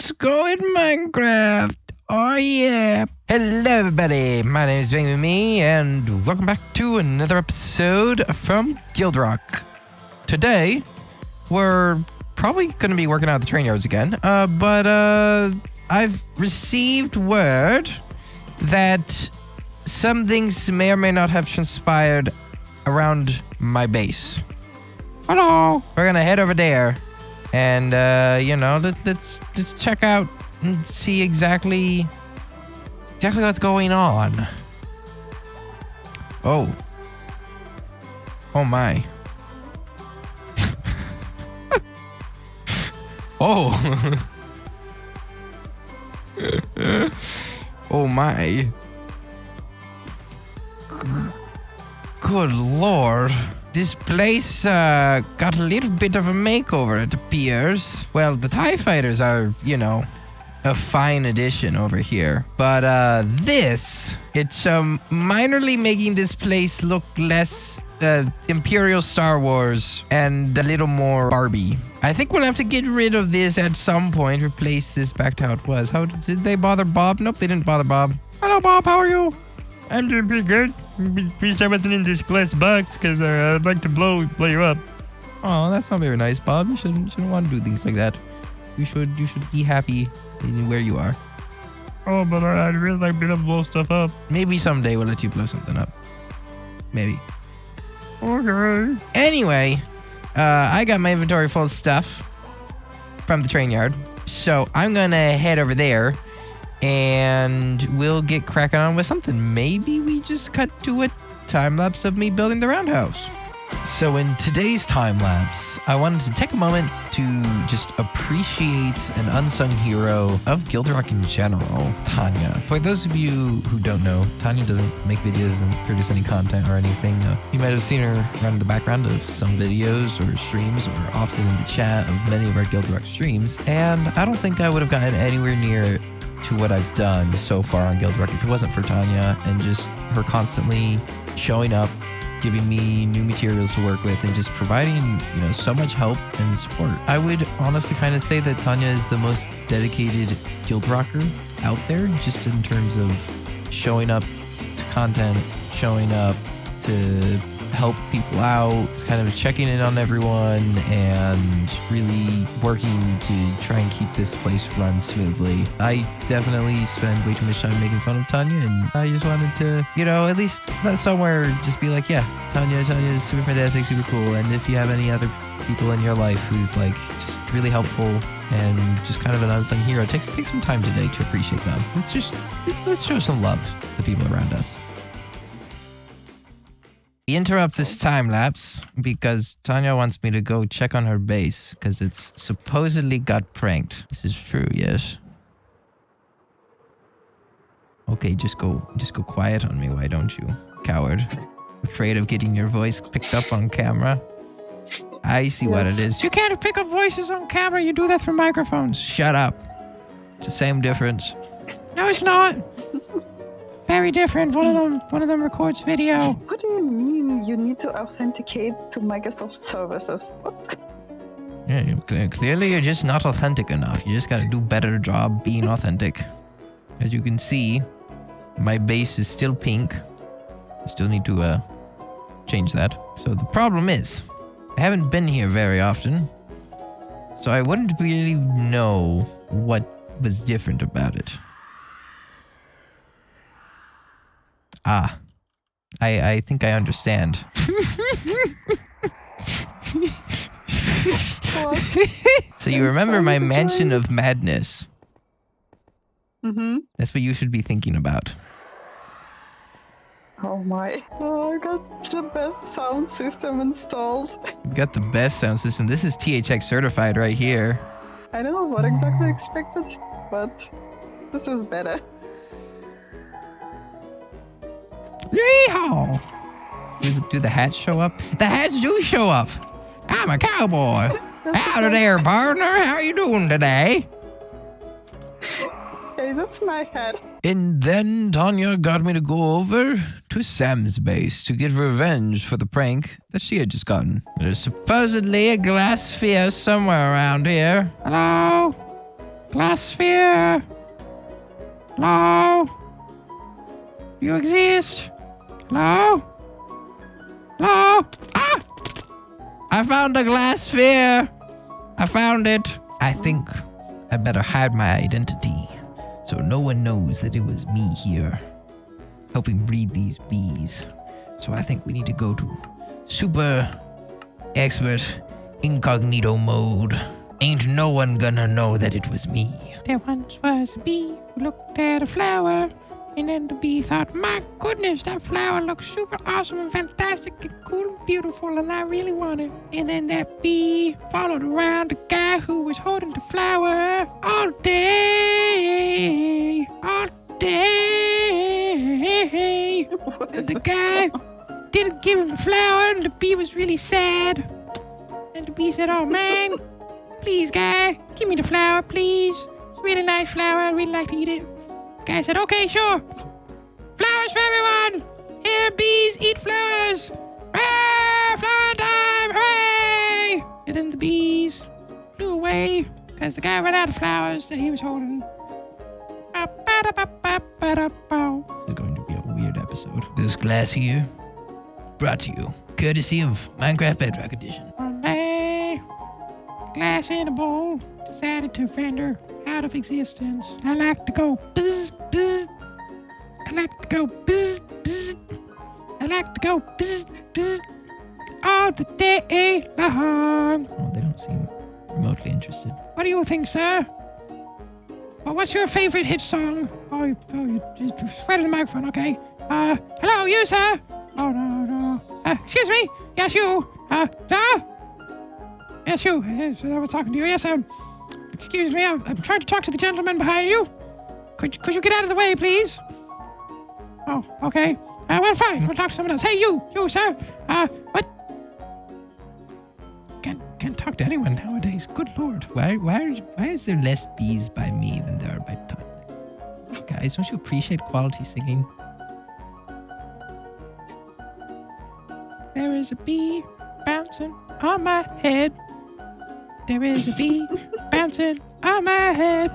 Let's go in Minecraft. Oh yeah. Hello everybody, my name is Bangboomme and welcome back to another episode from Guildrock. Today, we're probably going to be working out the train yards again, but I've received word that some things may or may not have transpired around my base. Hello. We're going to head over there and, let's check out and see exactly what's going on. Oh my. Oh. Oh my. Good lord. This place got a little bit of a makeover, it appears. Well, the TIE fighters are, a fine addition over here. But it's minorly making this place look less Imperial Star Wars and a little more Barbie. I think we'll have to get rid of this at some point, replace this back to how it was. How did they bother Bob? Nope, they didn't bother Bob. Hello, Bob, how are you? I'm doing pretty good. Wish I wasn't in this blessed box because I'd like to blow you up. Oh, that's not very nice, Bob. You shouldn't want to do things like that. You should be happy in where you are. Oh, but I'd really like being able to blow stuff up. Maybe someday we'll let you blow something up. Maybe. Okay. Anyway, I got my inventory full of stuff from the train yard, so I'm gonna head over there and we'll get cracking on with something. Maybe we just cut to a time lapse of me building the roundhouse. So in today's time lapse, I wanted to take a moment to just appreciate an unsung hero of Guildrock in general, Tanya. For those of you who don't know, Tanya doesn't make videos and produce any content or anything. You might have seen her run in the background of some videos or streams or often in the chat of many of our Guildrock streams. And I don't think I would have gotten anywhere near to what I've done so far on Guildrock if it wasn't for Tanya and just her constantly showing up, giving me new materials to work with, and just providing, so much help and support. I would honestly kind of say that Tanya is the most dedicated Guildrocker out there, just in terms of showing up to content, showing up to help people out, kind of checking in on everyone, and really working to try and keep this place run smoothly. I definitely spend way too much time making fun of Tanya, and I just wanted to, at least let somewhere just be like, yeah, Tanya is super fantastic, super cool. And if you have any other people in your life who's just really helpful and just kind of an unsung hero, take some time today to appreciate them. Let's show some love to the people around us. We interrupt this time lapse because Tanya wants me to go check on her base because it's supposedly got pranked. This is true, yes. Okay, just go quiet on me, why don't you, coward? Afraid of getting your voice picked up on camera? I see what it is. You can't pick up voices on camera, you do that through microphones. Shut up. It's the same difference. No, it's not. Very different. One of them records video. What do you mean you need to authenticate to Microsoft services? What? Yeah, clearly you're just not authentic enough. You just gotta do a better job being authentic. As you can see, my base is still pink. I still need to change that. So the problem is, I haven't been here very often, so I wouldn't really know what was different about it. Ah, I think I understand. So you remember my mansion of madness? Mm-hmm. That's what you should be thinking about. Oh my. Oh, I got the best sound system installed. You've got the best sound system. This is THX certified right here. I don't know what exactly expected, but this is better. Yeehaw! Do the hats show up? The hats do show up. I'm a cowboy. Howdy there, partner. How you doing today? Hey, that's my hat. And then Tanya got me to go over to Sam's base to get revenge for the prank that she had just gotten. There's supposedly a glass sphere somewhere around here. Hello? Glass sphere. Hello? You exist? Hello? Hello? Ah! I found a glass sphere. I found it. I think I'd better hide my identity so no one knows that it was me here helping breed these bees. So I think we need to go to super expert incognito mode. Ain't no one gonna know that it was me. There once was a bee who looked at a flower, and then the bee thought, my goodness, that flower looks super awesome and fantastic and cool and beautiful, and I really want it. And then that bee followed around the guy who was holding the flower all day. All day. And the guy didn't give him the flower, and the bee was really sad. And the bee said, oh man, please guy, give me the flower, please. It's a really nice flower, I'd really like to eat it. The guy said, okay, sure. Flowers for everyone. Here, bees, eat flowers. Hooray, flower time, hooray. And then the bees flew away because the guy ran out of flowers that he was holding. It's going to be a weird episode. This glass here, brought to you courtesy of Minecraft Bedrock Edition. One day, glass in a bowl decided to render out of existence. I like to go buzz, buzz. I like to go buzz, buzz. I like to go buzz, buzz. All the day long. Oh, they don't seem remotely interested. What do you think, sir? Well, what's your favorite hit song? You just right in the microphone, okay? Hello, you, sir? Oh, no. Excuse me? Yes, you. Sir? Yes, you. Yes, I was talking to you. Yes, excuse me. I'm trying to talk to the gentleman behind you. Could you get out of the way, please? Oh, okay. Well, fine. We'll talk to someone else. Hey, you, sir. What? Can't talk to anyone nowadays. Good Lord. Why is there less bees by me than there are by Tanya? Guys, don't you appreciate quality singing? There is a bee bouncing on my head. There is a bee bouncing on my head.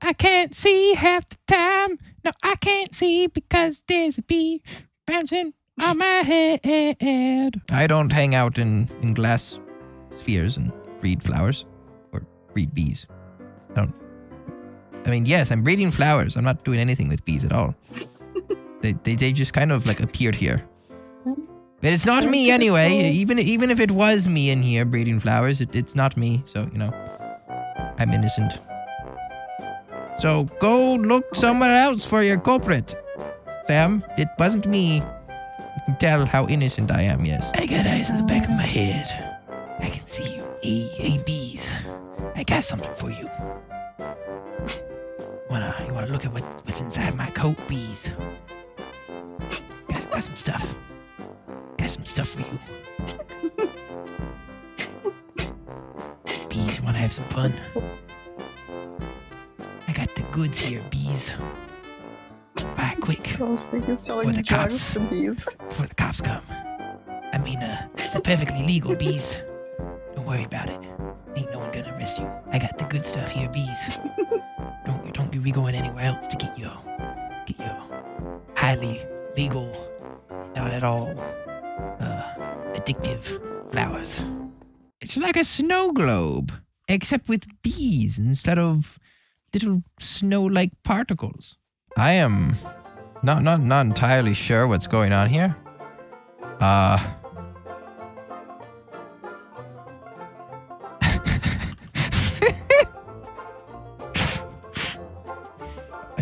I can't see half the time. No, I can't see because there's a bee bouncing on my head. I don't hang out in glass spheres and breed flowers or breed bees. Yes, I'm breeding flowers. I'm not doing anything with bees at all. They just kind of like appeared here. But it's not me anyway. Even if it was me in here breeding flowers, it's not me. So, I'm innocent. So go look somewhere else for your culprit. Sam, it wasn't me. You can tell how innocent I am, yes. I got eyes in the back of my head. I can see you. Hey, bees. I got something for you. You wanna look at what's inside my coat, bees? Got some stuff. Got some stuff for you. Bees, you wanna have some fun? I got the goods here, bees. Buy quick. So he's selling drugs to bees. Before the cops come. They're perfectly legal, bees. Don't worry about it. Ain't no one gonna arrest you. I got the good stuff here, bees. Don't be going anywhere else to get your highly legal, not at all addictive flowers. It's like a snow globe, except with bees instead of little snow-like particles. I am not entirely sure what's going on here.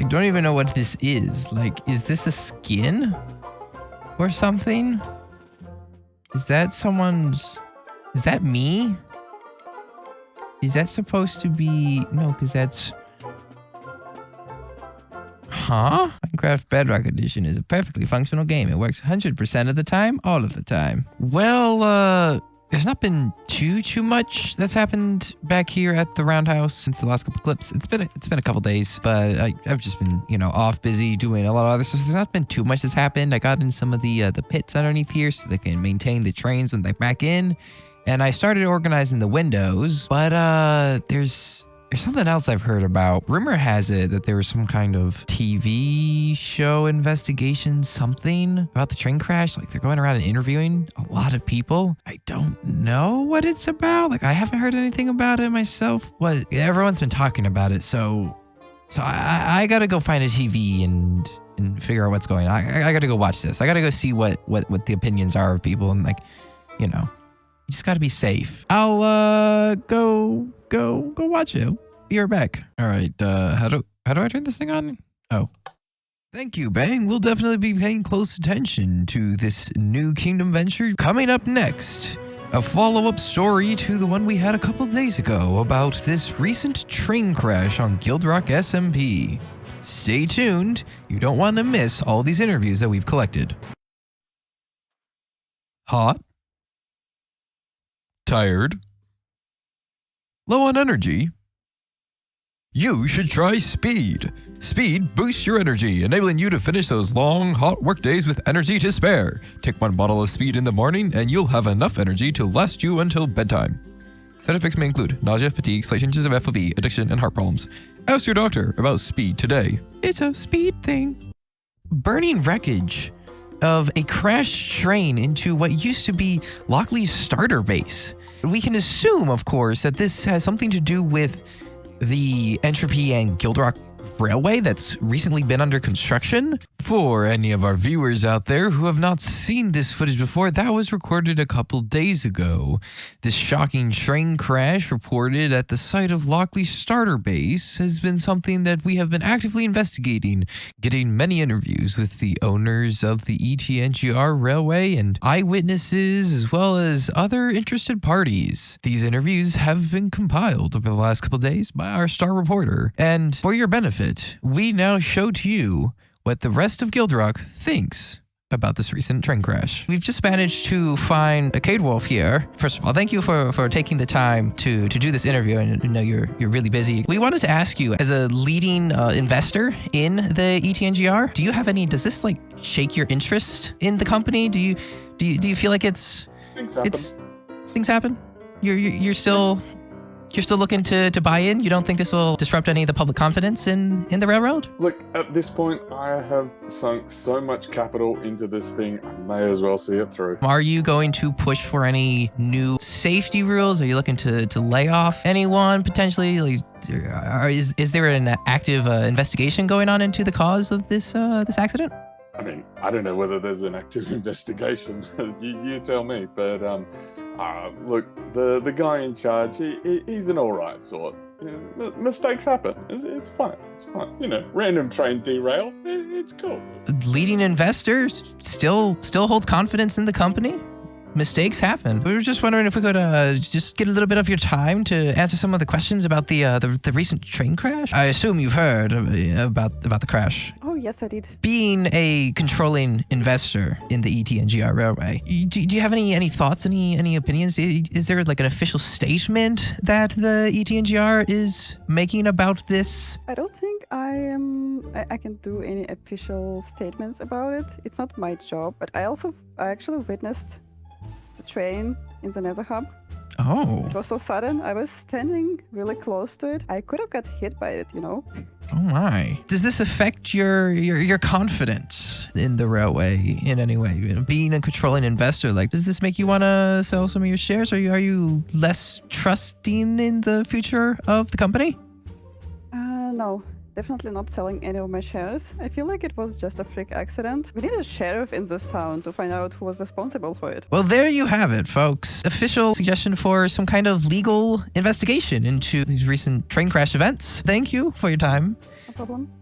I don't even know what this is. Like, is this a skin or something? Is that someone's... Is that me? Is that supposed to be... No, because that's... Huh? Minecraft Bedrock Edition is a perfectly functional game. It works 100% of the time, all of the time. Well, there's not been too much that's happened back here at the roundhouse since the last couple clips. It's been a couple days, but I've just been off busy doing a lot of other stuff. There's not been too much that's happened. I got in some of the pits underneath here so they can maintain the trains when they're back in, and I started organizing the windows. But there's There's something else I've heard about. Rumor has it that there was some kind of TV show investigation, something about the train crash. Like they're going around and interviewing a lot of people. I don't know what it's about. Like I haven't heard anything about it myself. Well, everyone's been talking about it. So I gotta go find a TV and figure out what's going on. I gotta go watch this. I gotta go see what the opinions are of people and like, you know. You just gotta be safe. I'll go watch it. Be right back. All right. How do I turn this thing on? Oh. Thank you, Bang. We'll definitely be paying close attention to this new Kingdom venture. Coming up next, a follow-up story to the one we had a couple days ago about this recent train crash on Guildrock SMP. Stay tuned. You don't want to miss all these interviews that we've collected. Hot? Tired? Low on energy? You should try Speed. Speed boosts your energy, enabling you to finish those long, hot work days with energy to spare. Take 1 bottle of Speed in the morning, and you'll have enough energy to last you until bedtime. Side effects may include nausea, fatigue, slight changes of FOV, addiction, and heart problems. Ask your doctor about Speed today. It's a Speed thing. Burning wreckage of a crashed train into what used to be Lockley's starter base. We can assume, of course, that this has something to do with the Entropy and Guildrock Railway that's recently been under construction. For any of our viewers out there who have not seen this footage before, that was recorded a couple days ago. This shocking train crash reported at the site of Lockley's starter base has been something that we have been actively investigating, getting many interviews with the owners of the ETNGR Railway and eyewitnesses as well as other interested parties. These interviews have been compiled over the last couple days by our star reporter, and for your benefit, we now show to you what the rest of Guildrock thinks about this recent train crash. We've just managed to find a Cade Wolf here. First of all, thank you for taking the time to do this interview. And I know you're really busy. We wanted to ask you, as a leading investor in the ETNGR, do you have any? Does this like shake your interest in the company? Do you feel like things happen? You're still looking to buy in? You don't think this will disrupt any of the public confidence in the railroad? Look, at this point, I have sunk so much capital into this thing, I may as well see it through. Are you going to push for any new safety rules? Are you looking to lay off anyone potentially? Like, is there an active investigation going on into the cause of this accident? I mean, I don't know whether there's an active investigation. you tell me. But look, the guy in charge, he's an all right sort. You know, mistakes happen. It's fine. It's fine. You know, random train derail. It's cool. Leading investors still holds confidence in the company. Mistakes happen. We were just wondering if we could just get a little bit of your time to answer some of the questions about the recent train crash. I assume you've heard about the crash. Oh, yes, I did. Being a controlling investor in the ETNGR Railway, do you have any thoughts, any opinions? Is there like an official statement that the ETNGR is making about this? I don't think I can do any official statements about it. It's not my job, but I actually witnessed the train in the Nether Hub. Oh. It was so sudden. I was standing really close to it. I could have got hit by it, you know. Oh my. Does this affect your confidence in the railway in any way? You know, being a controlling investor, like, does this make you want to sell some of your shares? Are you less trusting in the future of the company? No. Definitely not selling any of my shares. I feel like it was just a freak accident. We need a sheriff in this town to find out who was responsible for it. Well, there you have it, folks. Official suggestion for some kind of legal investigation into these recent train crash events. Thank you for your time. No problem.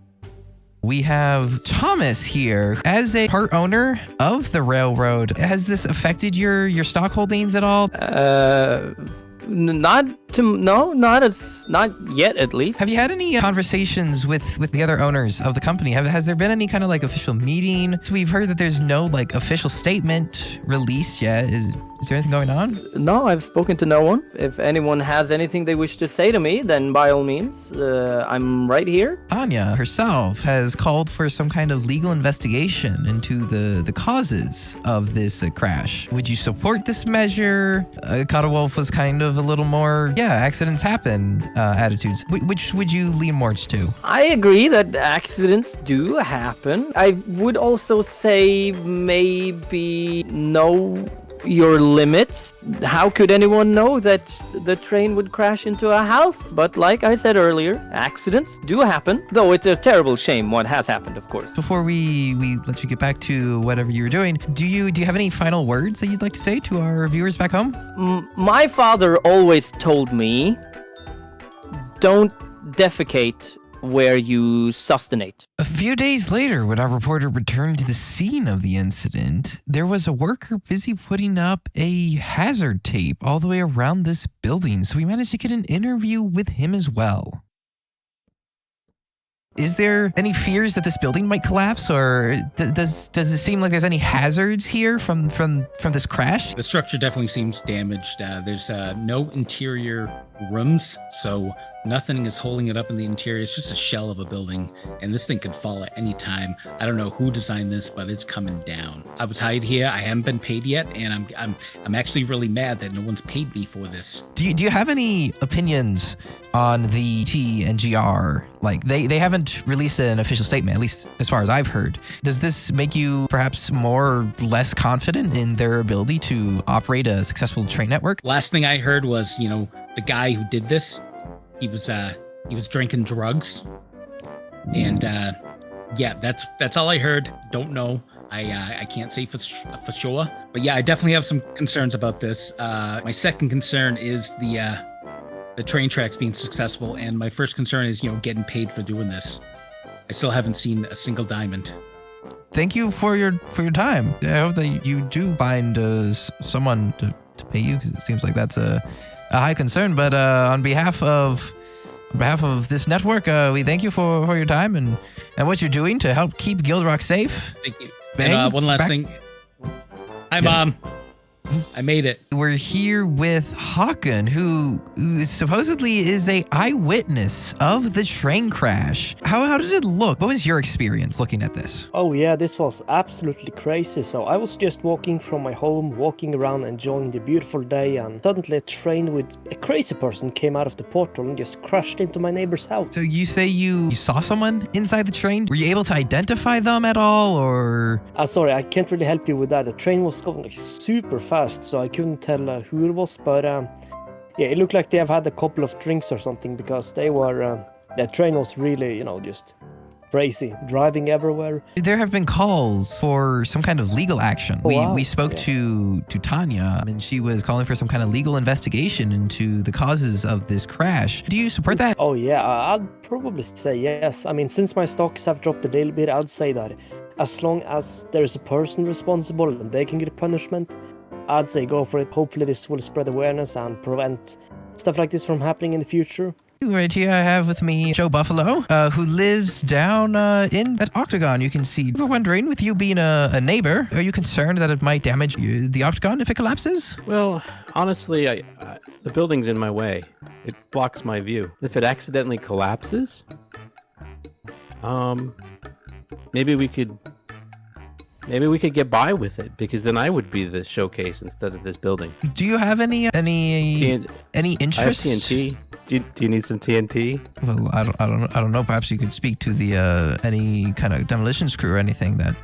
We have Thomas here. As a part owner of the railroad, has this affected your stock holdings at all? Not yet, at least. Have you had any conversations with the other owners of the company? Has there been any kind of like official meeting? So we've heard that there's no like official statement released yet. Is there anything going on? No, I've spoken to no one. If anyone has anything they wish to say to me, then by all means, I'm right here. Tanya herself has called for some kind of legal investigation into the causes of this crash. Would you support this measure? Cuddlewolf was kind of a little more, accidents happen attitudes. Which would you lean more to? I agree that accidents do happen. I would also say maybe know your limits. How could anyone know that the train would crash into a house? But like I said earlier, accidents do happen, though it's a terrible shame what has happened, of course. Before we let you get back to whatever you were doing, do you have any final words that you'd like to say to our viewers back home? My father always told me, don't defecate where you sustenate. A few days later, when our reporter returned to the scene of the incident, there was a worker busy putting up a hazard tape all the way around this building, so we managed to get an interview with him as well. Is there any fears that this building might collapse, or does it seem like there's any hazards here from this crash? The structure definitely seems damaged. There's no interior rooms, so nothing is holding it up in the interior. It's just a shell of a building, and this thing could fall at any time. I don't know who designed this, but it's coming down. I was hired here. I haven't been paid yet, and I'm actually really mad that no one's paid me for this. Do you have any opinions on the T and GR? Like they haven't released an official statement, at least as far as I've heard. Does this make you perhaps more or less confident in their ability to operate a successful train network? Last thing I heard was, the guy who did this, he was drinking drugs, and that's all I heard. Don't know. I can't say for sure, but yeah, I definitely have some concerns about this. My second concern is the train tracks being successful, and my first concern is getting paid for doing this. I still haven't seen a single diamond. Thank you for your time. I hope that you do find someone to pay you, because it seems like that's a high concern. But on behalf of this network, we thank you for your time and what you're doing to help keep Guildrock safe. Thank you. Bang, and one last thing. Hi, Mom. I made it. We're here with Håkon, who supposedly is a eyewitness of the train crash. How did it look? What was your experience looking at this? Oh yeah, this was absolutely crazy. So I was just walking from my home, walking around enjoying the beautiful day, and suddenly a train with a crazy person came out of the portal and just crashed into my neighbor's house. So you say you saw someone inside the train? Were you able to identify them at all, or? Sorry, I can't really help you with that. The train was going like super fast, so I couldn't tell who it was, but yeah, it looked like they have had a couple of drinks or something, because they were the train was really just crazy, driving everywhere. There have been calls for some kind of legal action. Oh, wow. We spoke to Tanya, and she was calling for some kind of legal investigation into the causes of this crash. Do you support that? Oh yeah, I'd probably say yes. I mean, since my stocks have dropped a little bit, I'd say that as long as there's a person responsible and they can get a punishment, I'd say go for it. Hopefully this will spread awareness and prevent stuff like this from happening in the future. Right here I have with me Joe Buffalo, who lives down in at Octagon. You can see. We're wondering, with you being a neighbor, are you concerned that it might damage the Octagon if it collapses? Well, honestly, the building's in my way. It blocks my view. If it accidentally collapses, maybe we could get by with it, because then I would be the showcase instead of this building. Do you have any interest? I have TNT. Do you need some TNT? Well, I don't know. Perhaps you could speak to the any kind of demolitions crew or anything that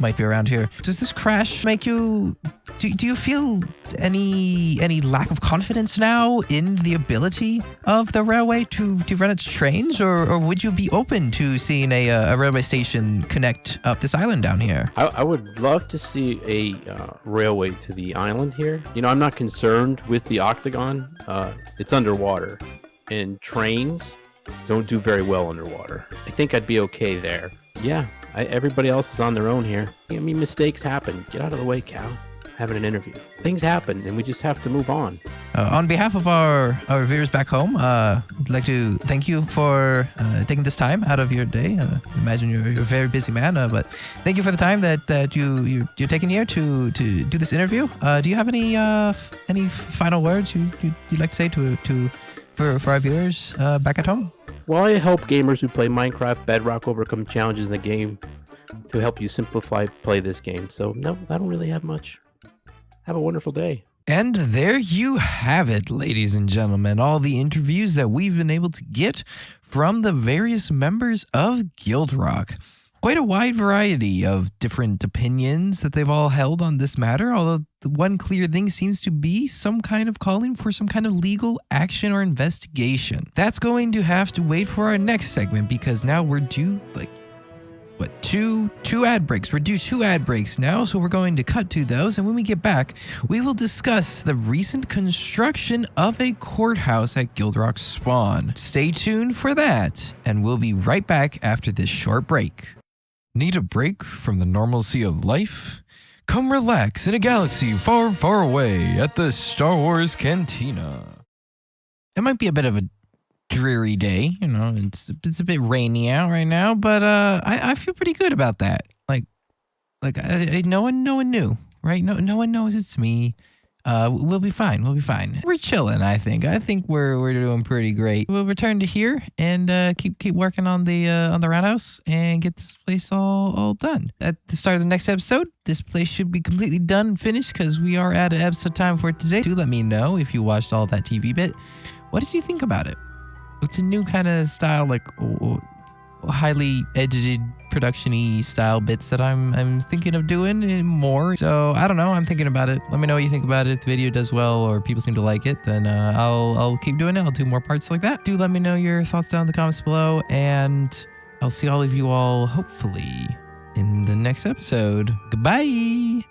might be around here. Does this crash make you? Do you feel any lack of confidence now in the ability of the railway to run its trains, or would you be open to seeing a railway station connect up this island down here? I would love to see a railway to the island here. I'm not concerned with the Octagon. It's underwater, and trains don't do very well underwater. I think I'd be okay there. Yeah, everybody else is on their own here. I mean, mistakes happen. Get out of the way, Cal. having an interview. Things happen, and we just have to move on. On behalf of our viewers back home, I'd like to thank you for taking this time out of your day. Imagine you're a very busy man, but thank you for the time that you're taking here to do this interview. Do you have any final words you'd like to say for our viewers back at home? Well, I help gamers who play Minecraft Bedrock overcome challenges in the game to help you simplify play this game. So no, I don't really have much. Have a wonderful day. And there you have it, ladies and gentlemen, all the interviews that we've been able to get from the various members of Guildrock. Quite a wide variety of different opinions that they've all held on this matter, although the one clear thing seems to be some kind of calling for some kind of legal action or investigation. That's going to have to wait for our next segment, because now we're due, two ad breaks. We're due 2 ad breaks now, so we're going to cut to those, and when we get back, we will discuss the recent construction of a courthouse at Guildrock Spawn. Stay tuned for that, and we'll be right back after this short break. Need a break from the normalcy of life? Come relax in a galaxy far, far away at the Star Wars Cantina. It might be a bit of a dreary day, it's a bit rainy out right now, but I feel pretty good about that. No one knew, right? No one knows it's me. We'll be fine. We're chilling, I think. We're doing pretty great. We'll return to here and keep working on the roundhouse and get this place all done. At the start of the next episode, this place should be completely done and finished, because we are at an episode time for today. Do let me know if you watched all that TV bit. What did you think about it? It's a new kind of style, highly edited production-y style bits that I'm thinking of doing more. So I don't know, I'm thinking about it. Let me know what you think about it. If the video does well or people seem to like it, then I'll keep doing it. I'll do more parts like that. Do let me know your thoughts down in the comments below, and I'll see all of you all hopefully in the next episode. Goodbye.